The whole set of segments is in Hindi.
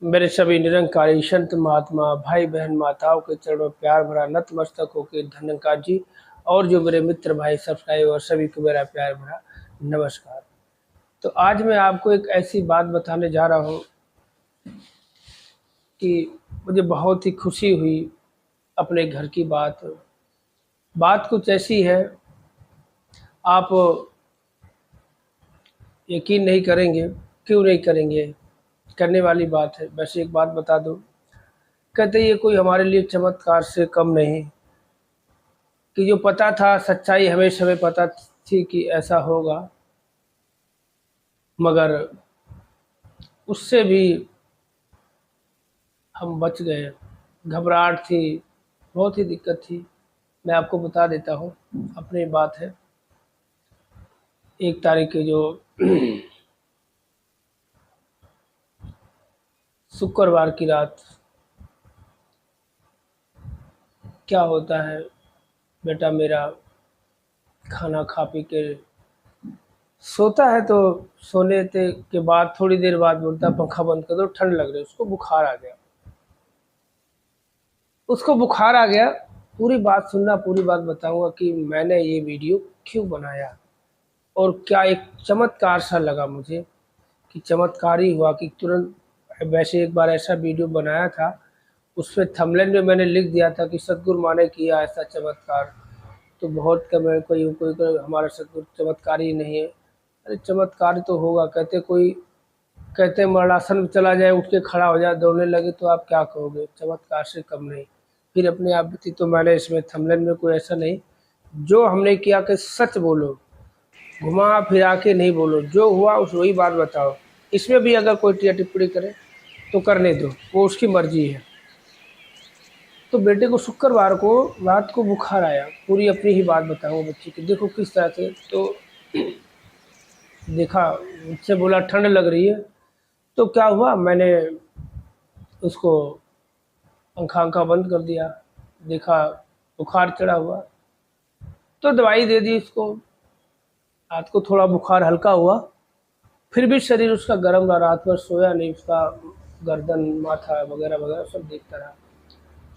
मेरे सभी निरंकारी संत महात्मा भाई बहन माताओं के चरणों में प्यार भरा नतमस्तक होकर धन्यकार जी। और जो मेरे मित्र भाई सब्सक्राइबर सभी को मेरा प्यार भरा नमस्कार। तो आज मैं आपको एक ऐसी बात बताने जा रहा हूँ कि मुझे बहुत ही खुशी हुई। अपने घर की बात कुछ ऐसी है, आप यकीन नहीं करेंगे। क्यों नहीं करेंगे, करने वाली बात है। वैसे एक बात बता दूं, कहते ये कोई हमारे लिए चमत्कार से कम नहीं, कि जो पता था सच्चाई हमेशा हमें पता थी कि ऐसा होगा, मगर उससे भी हम बच गए। घबराहट थी, बहुत ही दिक्कत थी। मैं आपको बता देता हूँ, अपनी बात है। 1 तारीख की जो शुक्रवार की रात क्या होता है, बेटा मेरा खाना खा पी के सोता है, तो के बाद थोड़ी देर बाद बोलता पंखा बंद कर दो, ठंड लग रही है। उसको बुखार आ गया, पूरी बात सुनना, पूरी बात बताऊंगा कि मैंने ये वीडियो क्यों बनाया और क्या एक चमत्कार सा लगा मुझे, कि चमत्कार ही हुआ कि तुरंत। वैसे एक बार ऐसा वीडियो बनाया था, उस पर थंबनेल में मैंने लिख दिया था कि सतगुरु माँ ने किया ऐसा चमत्कार। तो बहुत कम है, कोई हमारा सतगुरु चमत्कार ही नहीं है। अरे चमत्कार तो होगा। कहते मरणासन में चला जाए, उठ के खड़ा हो जाए, दौड़ने लगे, तो आप क्या कहोगे, चमत्कार से कम नहीं। फिर अपने आप बीती। तो मैंने इसमें थंबनेल में कोई ऐसा नहीं, जो हमने किया कि सच बोलो, घुमा फिरा के नहीं बोलो, जो हुआ उस वही बात बताओ। इसमें भी अगर कोई टिया टिप्पणी करे तो करने दो, वो उसकी मर्जी है। तो बेटे को शुक्रवार को रात को बुखार आया। पूरी अपनी ही बात बताऊंगा बच्चे की, देखो किस तरह से। तो देखा, मुझसे बोला ठंड लग रही है। तो क्या हुआ, मैंने उसको पंखा बंद कर दिया। देखा बुखार चढ़ा हुआ, तो दवाई दे दी उसको। रात को थोड़ा बुखार हल्का हुआ, फिर भी शरीर उसका गर्म रहा। रात भर सोया नहीं, उसका गर्दन माथा वगैरह वगैरह सब देखता रहा।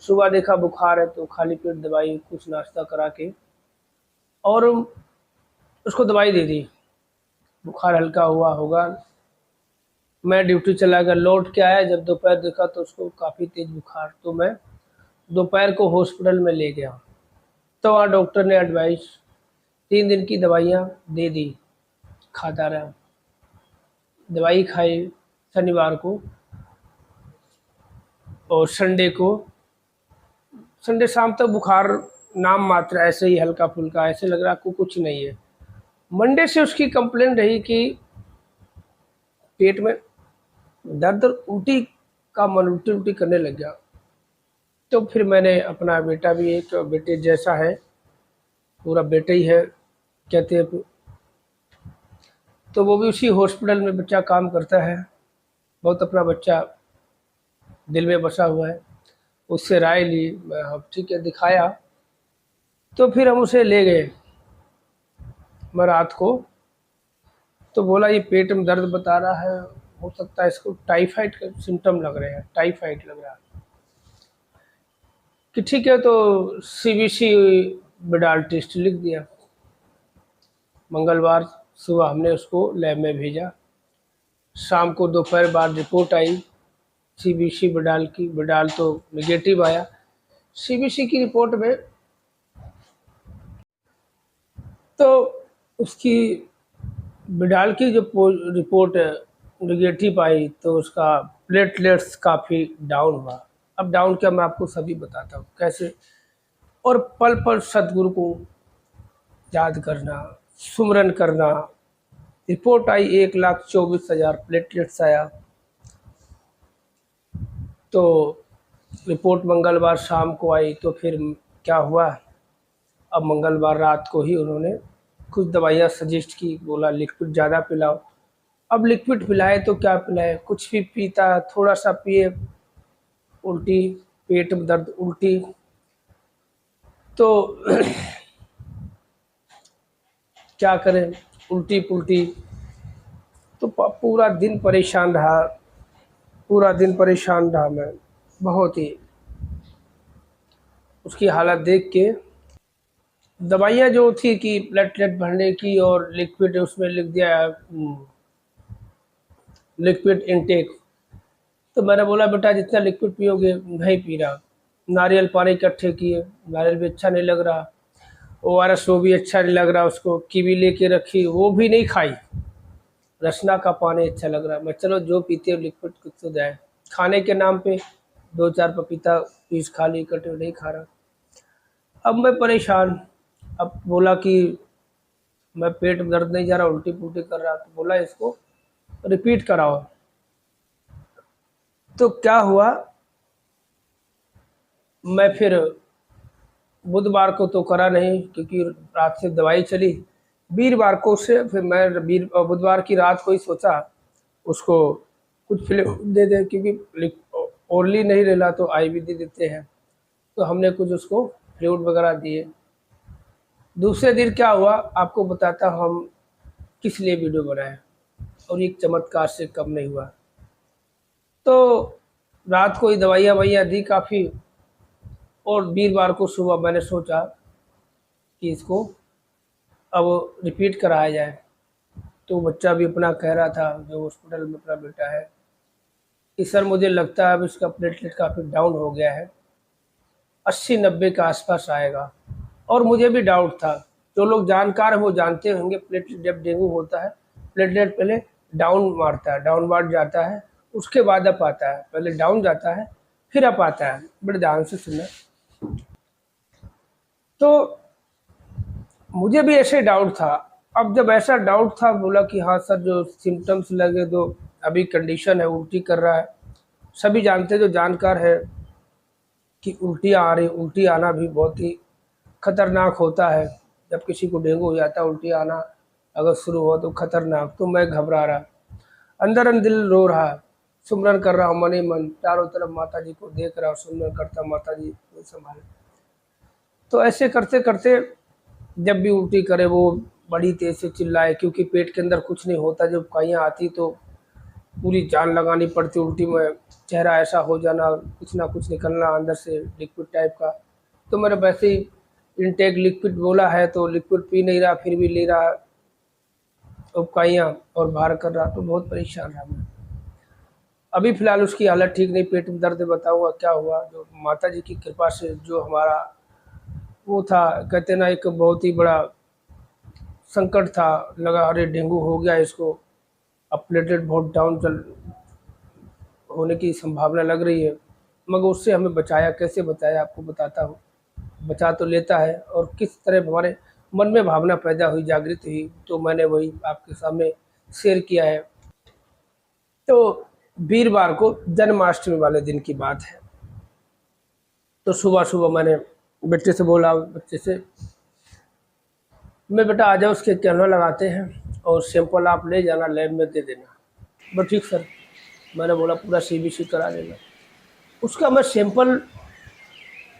सुबह देखा बुखार है, तो खाली पेट दवाई कुछ नाश्ता करा के और उसको दवाई दे दी। बुखार हल्का हुआ होगा। मैं ड्यूटी चला गया, लौट के आया। जब दोपहर देखा तो उसको काफ़ी तेज़ बुखार। तो मैं दोपहर को हॉस्पिटल में ले गया। तो वहाँ डॉक्टर ने एडवाइस 3 दिन की दवाइयाँ दे दी, खाता रहा। दवाई खाई शनिवार को, और संडे शाम तक बुखार नाम मात्र, ऐसे ही हल्का फुल्का, ऐसे लग रहा को कुछ नहीं है। मंडे से उसकी कंप्लेन रही कि पेट में दर्द और उल्टी का मन, उल्टी उल्टी करने लग गया। तो फिर मैंने, अपना बेटा भी एक बेटे जैसा है, पूरा बेटा ही है कहते हैं, तो वो भी उसी हॉस्पिटल में बच्चा काम करता है। बहुत अपना बच्चा दिल में बसा हुआ है। उससे राय ली, मैं ठीक है दिखाया। तो फिर हम उसे ले गए मैं रात को। तो बोला ये पेट में दर्द बता रहा है, हो सकता है इसको टाइफाइड के सिम्टम लग रहे हैं, टाइफाइड लग रहा है। कि ठीक है, तो सीबीसी बिडाल टेस्ट लिख दिया। मंगलवार सुबह हमने उसको लैब में भेजा। शाम को दोपहर बाद रिपोर्ट आई सीबीसी बिडाल की। बिडाल तो निगेटिव आया। सीबीसी की रिपोर्ट में तो उसकी बिडाल की जो रिपोर्ट निगेटिव आई, तो उसका प्लेटलेट्स काफ़ी डाउन हुआ। अब डाउन क्या, मैं आपको सभी बताता हूँ कैसे। और पल पल सदगुरु को याद करना, सुमरन करना। रिपोर्ट आई 1,24,000 प्लेटलेट्स आया। तो रिपोर्ट मंगलवार शाम को आई। तो फिर क्या हुआ, अब मंगलवार रात को ही उन्होंने कुछ दवाइयाँ सजेस्ट की, बोला लिक्विड ज़्यादा पिलाओ। अब लिक्विड पिलाए तो क्या पिलाए, कुछ भी पीता, थोड़ा सा पिए उल्टी, पेट में दर्द, उल्टी। तो क्या करें, उल्टी पुल्टी। तो पूरा दिन परेशान रहा। पूरा दिन परेशान रहा मैं, बहुत ही। उसकी हालत देख के दवाइयाँ जो थी कि प्लेटलेट बढ़ने की और लिक्विड उसमें लिख दिया लिक्विड इनटेक। तो मैंने बोला बेटा जितना लिक्विड पियोगे, नहीं पी रहा। नारियल पानी इकट्ठे किए, नारियल भी अच्छा नहीं लग रहा। ओआरएस वो भी अच्छा नहीं लग रहा उसको। कीवी लेके रखी, वो भी नहीं खाई। रसना का पानी अच्छा लग रहा। मैं चलो जो पीते हो लिक्विड कुछ तो जाए। खाने के नाम पे 2-4 पपीता पीस खा ली, कटे नहीं खा रहा। अब मैं परेशान। अब बोला कि मैं पेट में दर्द नहीं जा रहा, उल्टी पुल्टी कर रहा। तो बोला इसको रिपीट कराओ। तो क्या हुआ, मैं फिर बुधवार को तो करा नहीं क्योंकि रात से दवाई चली। वीरवार को से फिर मैं बुधवार की रात को ही सोचा उसको कुछ फ्लूइड दे दें, क्योंकि ओरली नहीं लेना तो आईवी दे देते हैं। तो हमने कुछ उसको फ्लूइड वगैरह दिए। दूसरे दिन क्या हुआ आपको बताता हूँ हम किस लिए वीडियो बनाए, और एक चमत्कार से कम नहीं हुआ। तो रात को ही दवाइयाँ ववाइयाँ दी काफ़ी, और वीरवार को सुबह मैंने सोचा कि इसको अब रिपीट कराया जाए। तो बच्चा भी अपना कह रहा था जो हॉस्पिटल में अपना बेटा है कि सर मुझे लगता है अब इसका प्लेटलेट काफ़ी डाउन हो गया है, 80-90 के आसपास आएगा। और मुझे भी डाउट था। जो लोग जानकार हैं वो जानते होंगे प्लेटलेट जब डेंगू होता है प्लेटलेट पहले डाउन मारता है, डाउनवर्ड जाता है, उसके बाद अप आता है। पहले डाउन जाता है फिर अप आता है। बड़े ध्यान से सुनना। तो मुझे भी ऐसे डाउट था। अब जब ऐसा डाउट था बोला कि हाँ सर जो सिम्टम्स लगे तो अभी कंडीशन है, उल्टी कर रहा है। सभी जानते जो जानकार है कि उल्टियाँ आ रही, उल्टी आना भी बहुत ही खतरनाक होता है। जब किसी को डेंगू हो जाता है उल्टी आना अगर शुरू हो तो खतरनाक। तो मैं घबरा रहा, अंदर अंदर दिल रो रहा, सुमरन कर रहा हूँ मन ही मन, चारों तरफ माता जी को देख रहा हूँ, सुमरन करता माता जी संभाले। तो ऐसे करते करते जब भी उल्टी करे वो बड़ी तेज से चिल्लाए, क्योंकि पेट के अंदर कुछ नहीं होता। जब काइयाँ आती तो पूरी जान लगानी पड़ती उल्टी में, चेहरा ऐसा हो जाना, कुछ ना कुछ निकलना अंदर से लिक्विड टाइप का। तो मेरा वैसे ही इनटेक लिक्विड बोला है तो लिक्विड पी नहीं रहा, फिर भी ले रहा काइयाँ और बाहर कर रहा। तो बहुत परेशान रहा मैं। अभी फ़िलहाल उसकी हालत ठीक नहीं, पेट में दर्द बताऊँगा क्या हुआ। जो माता जी की कृपा से जो हमारा वो था, कहते ना एक बहुत ही बड़ा संकट था। लगा अरे डेंगू हो गया इसको, अब प्लेटलेट बहुत डाउन चल होने की संभावना लग रही है। मगर उससे हमें बचाया, कैसे बचाया आपको बताता हूँ। बचा तो लेता है, और किस तरह हमारे मन में भावना पैदा हुई, जागृत हुई, तो मैंने वही आपके सामने शेयर किया है। तो वीरवार को जन्माष्टमी वाले दिन की बात है। तो सुबह सुबह मैंने बेटे से बोला, बच्चे से मैं बेटा आ जाओ उसके कैमरा लगाते हैं और सैंपल आप ले जाना लैब में दे देना। बस ठीक सर। मैंने बोला पूरा सीबीसी करा देना। उसका मैं सैंपल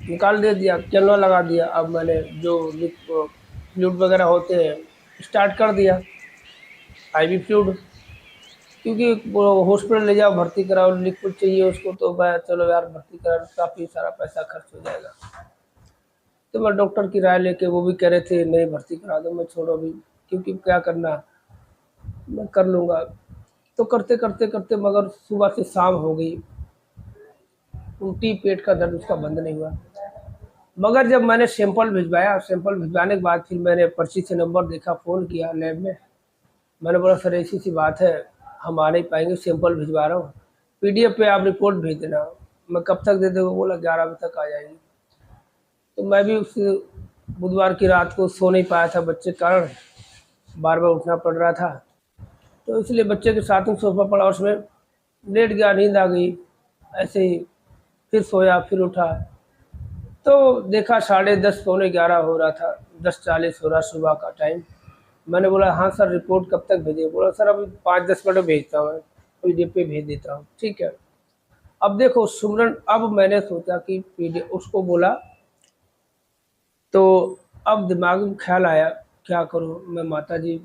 निकाल दे दिया, कैमरा लगा दिया। अब मैंने जो फ्लूइड वगैरह होते हैं स्टार्ट कर दिया, आईवी फ्लूइड। क्योंकि वो हॉस्पिटल ले जाओ भर्ती कराओ, लिक्विड चाहिए उसको, तो मैं चलो यार भर्ती करा, काफ़ी सारा पैसा खर्च हो जाएगा। तो मैं डॉक्टर की राय लेके, वो भी कह रहे थे नहीं भर्ती करा दो। मैं छोड़ो अभी, क्योंकि क्या करना मैं कर लूँगा। तो करते करते करते मगर सुबह से शाम हो गई, उल्टी पेट का दर्द उसका बंद नहीं हुआ। मगर जब मैंने सैंपल भिजवाया, सैंपल भिजवाने के बाद फिर मैंने पर्ची से नंबर देखा, फ़ोन किया लैब में। मैंने बोला सर ऐसी सी बात है, हम आ नहीं पाएंगे, सैंपल भिजवा रहा हूँ, पीडीएफ पे आप रिपोर्ट भेज देना। मैं कब तक दे दूँगा? बोला 11 बजे तक आ जाएगी। तो मैं भी उस बुधवार की रात को सो नहीं पाया था बच्चे के कारण, बार बार उठना पड़ रहा था। तो इसलिए बच्चे के साथ में सोफा पड़ा, उसमें लेट गया, नींद आ गई। ऐसे ही फिर सोया, फिर उठा तो देखा 10:30 पौने 11 हो रहा था, 10:40 हो रहा सुबह का टाइम। मैंने बोला हाँ सर रिपोर्ट कब तक भेजिए? बोला सर अभी 5-10 मिनट में भेजता हूँ, पीडीएफ पे भेज देता हूँ। ठीक है। अब देखो सुमरन, अब मैंने सोचा कि पीडीएफ उसको बोला, तो अब दिमाग में ख्याल आया क्या करूँ मैं। माता जी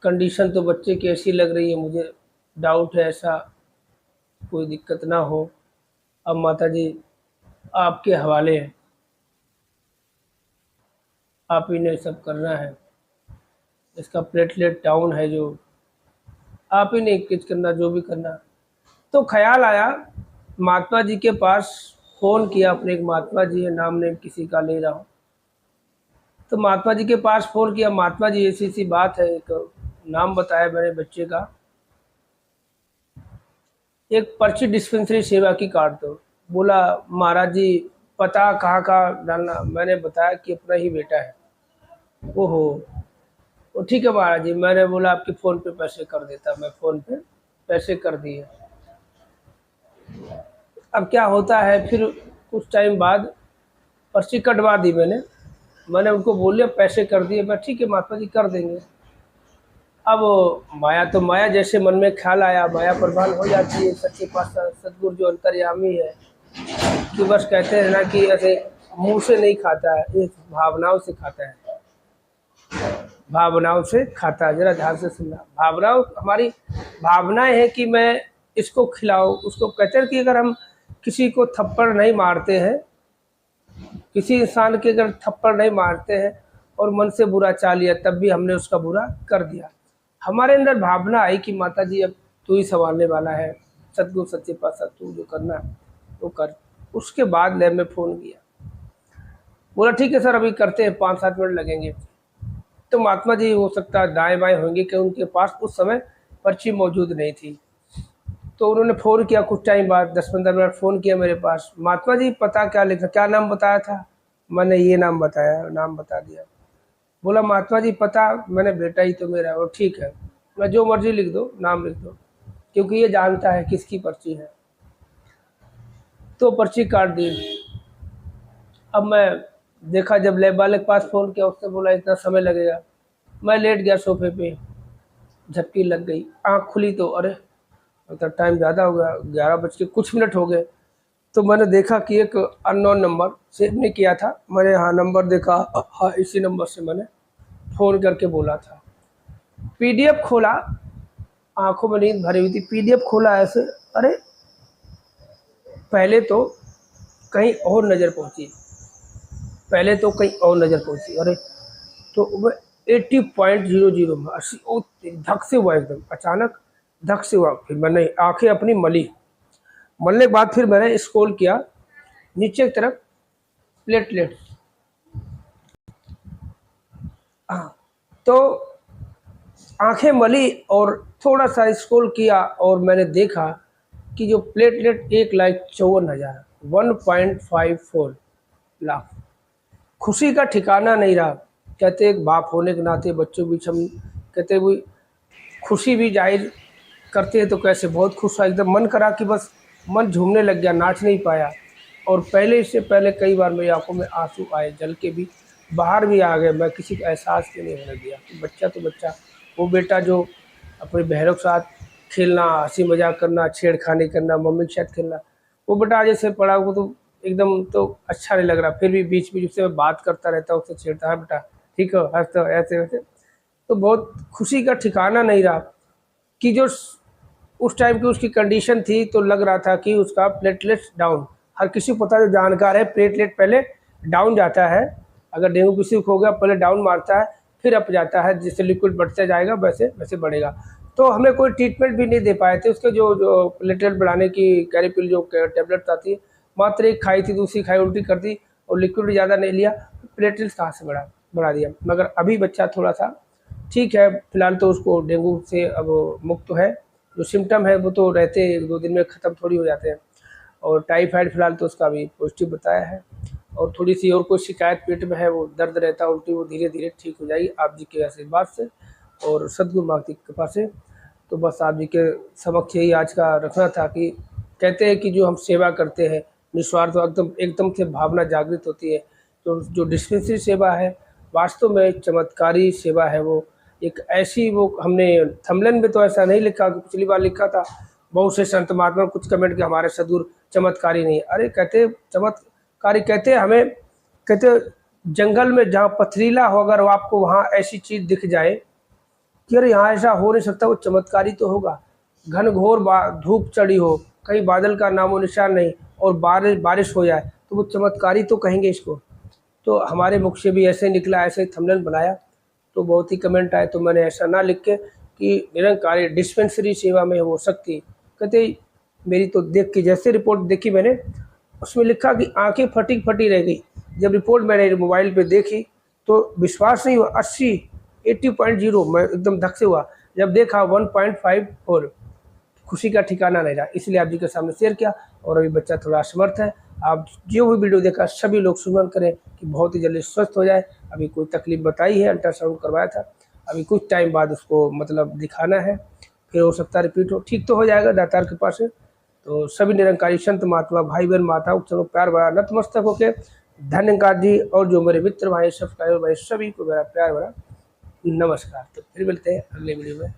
कंडीशन तो बच्चे की ऐसी लग रही है, मुझे डाउट है ऐसा कोई दिक्कत ना हो। अब माता जी आपके हवाले है, आप ही ने सब करना है। इसका प्लेटलेट डाउन है जो, आप ही ने किच करना, जो भी करना। तो ख्याल आया, महात्मा जी के पास फ़ोन किया, अपने एक महात्मा जी है, नाम नहीं किसी का ले रहा हूँ। तो महात्मा जी के पास फ़ोन किया, महात्मा जी ऐसी ऐसी बात है, एक नाम बताया मेरे बच्चे का, एक पर्ची डिस्पेंसरी सेवा की काट दो। बोला महाराज जी पता कहाँ का डालना, मैंने बताया कि अपना ही बेटा है। ओहो, वो ठीक है महाराज जी, मैंने बोला आपके फ़ोन पे पैसे कर देता, मैं फ़ोन पे पैसे कर दिए। अब क्या होता है, फिर कुछ टाइम बाद पर्ची कटवा दी मैंने उनको बोल लिया पैसे कर दिए, मैं ठीक है महात्मा जी कर देंगे। अब माया तो माया, जैसे मन में ख्याल आया माया प्रधान हो जाती है। सच्चे पातशाह सतगुरु जो अंतर्यामी है, कि बस कहते हैं ना कि ऐसे मुंह से नहीं खाता है, ये भावनाओं से खाता है, भावनाओं से खाता है। जरा ध्यान से सुनना, भावनाओं हमारी भावनाएं हैं कि मैं इसको खिलाऊं उसको। कहते हैं कि अगर हम किसी को थप्पड़ नहीं मारते हैं, किसी इंसान के अगर थप्पड़ नहीं मारते हैं और मन से बुरा चाह लिया, तब भी हमने उसका बुरा कर दिया। हमारे अंदर भावना आई कि माता जी अब तू ही संभालने वाला है, सतगुरु सच्चे पातशाह तू जो करना है वो कर। उसके बाद लैब में फ़ोन किया, बोला ठीक है सर अभी करते हैं, 5-7 मिनट लगेंगे। तो महात्मा जी हो सकता है दाएं बाएं होंगे कि उनके पास उस समय पर्ची मौजूद नहीं थी। तो उन्होंने फ़ोन किया कुछ टाइम बाद, 10-15 मिनट फ़ोन किया मेरे पास, महात्मा जी पता क्या लिखा, क्या नाम बताया था? मैंने ये नाम बताया, नाम बता दिया। बोला महात्मा जी पता, मैंने बेटा ही तो मेरा। और ठीक है, मैं जो मर्जी लिख दो, नाम लिख दो, क्योंकि ये जानता है किसकी पर्ची है। तो पर्ची काट दी। अब मैं देखा, जब लैब वाले के पास फ़ोन किया, उसने बोला इतना समय लगेगा। मैं लेट गया सोफे पे, झपकी लग गई, आँख खुली तो अरे मतलब टाइम ज़्यादा हो गया, 11 बज के कुछ मिनट हो गए। तो मैंने देखा कि एक अननोन नंबर सेव नहीं किया था मैंने, हाँ नंबर देखा, हाँ इसी नंबर से मैंने फ़ोन करके बोला था। पीडीएफ खोला, आंखों में नींद भरी हुई थी, पीडीएफ खोला ऐसे, अरे पहले तो कहीं और नज़र पहुंची, पहले तो कहीं और नज़र पहुंची, अरे तो वह 80.00 में 80, ओ धक से हुआ, एकदम अचानक धक से हुआ। फिर मैंने आंखें अपनी मली, मलने के बाद फिर मैंने स्क्रॉल किया नीचे की तरफ, प्लेटलेट, हाँ। तो आंखें मली और थोड़ा सा स्क्रॉल किया और मैंने देखा कि जो प्लेटलेट 1,54,000, 1.54 लाख। खुशी का ठिकाना नहीं रहा। कहते एक बाप होने के नाते बच्चों के बीच हम कहते हुए खुशी भी जाहिर करते हैं, तो कैसे बहुत खुश हुआ, एकदम मन करा कि बस मन झूमने लग गया, नाच नहीं पाया। और पहले, इससे पहले कई बार मेरी आंखों में आंसू आए, जल के भी बाहर भी आ गए, मैं किसी का एहसास भी नहीं होने दिया कि बच्चा तो बच्चा, वो बेटा जो अपने बहनों के साथ खेलना, हंसी मजाक करना, छेड़खानी करना, मम्मी के साथ खेलना, वो बेटा आज से पड़ा, वो तो एकदम तो अच्छा नहीं लग रहा। फिर भी बीच बीच उससे मैं बात करता रहता हूँ, उससे छेड़ता है, बेटा ठीक हो, हंसता हो, ऐसे वैसे। तो बहुत खुशी का ठिकाना नहीं रहा कि जो उस टाइम की उसकी कंडीशन थी, तो लग रहा था कि उसका प्लेटलेट्स डाउन। हर किसी को पता है, जो जानकार है, प्लेटलेट पहले डाउन जाता है। अगर डेंगू किसी को हो गया, पहले डाउन मारता है, फिर अप जाता है, जिससे लिक्विड बढ़ता जाएगा वैसे वैसे बढ़ेगा। तो हमें कोई ट्रीटमेंट भी नहीं दे पाए थे उसके, जो प्लेटलेट बढ़ाने की कैरिपिल जो टेबलेट आती है, मात्र एक खाई थी, दूसरी खाई उल्टी कर दी और लिक्विड ज़्यादा नहीं लिया, प्लेटलेट्स कहाँ से बढ़ा दिया। मगर अभी बच्चा थोड़ा सा ठीक है, फिलहाल तो उसको डेंगू से अब मुक्त है। जो सिम्टम है वो तो रहते हैं, 1-2 दिन में ख़त्म थोड़ी हो जाते हैं। और टाइफाइड फिलहाल तो उसका भी पॉजिटिव बताया है। और थोड़ी सी और कोई शिकायत पेट में है, वो दर्द रहता है, उल्टी, वो धीरे धीरे ठीक हो जाएगी आप जी के आशीर्वाद से और सद्गुरु माँ की कृपा से। तो बस आप जी के समक्ष यही आज का रखना था कि कहते हैं कि जो हम सेवा करते हैं निस्वार्थ, एकदम एकदम से भावना जागृत होती है। तो जो डिस्पेंसरी सेवा है वास्तव में चमत्कारी सेवा है। वो एक ऐसी, वो हमने थंबनेल में तो ऐसा नहीं लिखा, कि पिछली बार लिखा था बहुत से संत महात्मा कुछ कमेंट के हमारे सदगुरु चमत्कारी नहीं। अरे कहते चमत्कारी कहते हमें, कहते जंगल में जहाँ पथरीला हो, अगर आपको वहाँ ऐसी चीज़ दिख जाए कि अरे यहाँ ऐसा हो नहीं सकता, वो चमत्कारी तो होगा। घनघोर धूप चढ़ी हो, कहीं बादल का नामो निशान नहीं और बारिश हो जाए तो वो चमत्कारी तो कहेंगे इसको। तो हमारे मुख से भी ऐसे निकला, ऐसे थंबनेल बनाया, तो बहुत ही कमेंट आए। तो मैंने ऐसा ना लिख के कि निरंकारी डिस्पेंसरी सेवा में हो सकती, कहते मेरी तो देख के जैसे रिपोर्ट देखी मैंने, उसमें लिखा कि आंखें फटी फटी रह गई। जब रिपोर्ट मैंने मोबाइल पे देखी तो विश्वास नहीं हुआ, 80 मैं एकदम धक से हुआ। जब देखा 1.5 और खुशी का ठिकाना नहीं रहा, इसलिए आप जी के सामने शेयर किया। और अभी बच्चा थोड़ा असमर्थ है। आप जो भी वीडियो देखा सभी लोग सुमन करें कि बहुत ही जल्दी स्वस्थ हो जाए। अभी कोई तकलीफ बताई है, अल्ट्रासाउंड करवाया था, अभी कुछ टाइम बाद उसको मतलब दिखाना है, फिर हो सकता है रिपीट हो, ठीक तो हो जाएगा दातार के पास है। तो सभी निरंकारी संत महात्मा भाई बहन माताओं चलो प्यार भरा नतमस्तक होके धन्यवाद जी। और जो मेरे मित्र भाई सब्सक्राइबर भाई सभी को मेरा प्यार भरा नमस्कार। तो फिर मिलते हैं अगले वीडियो में।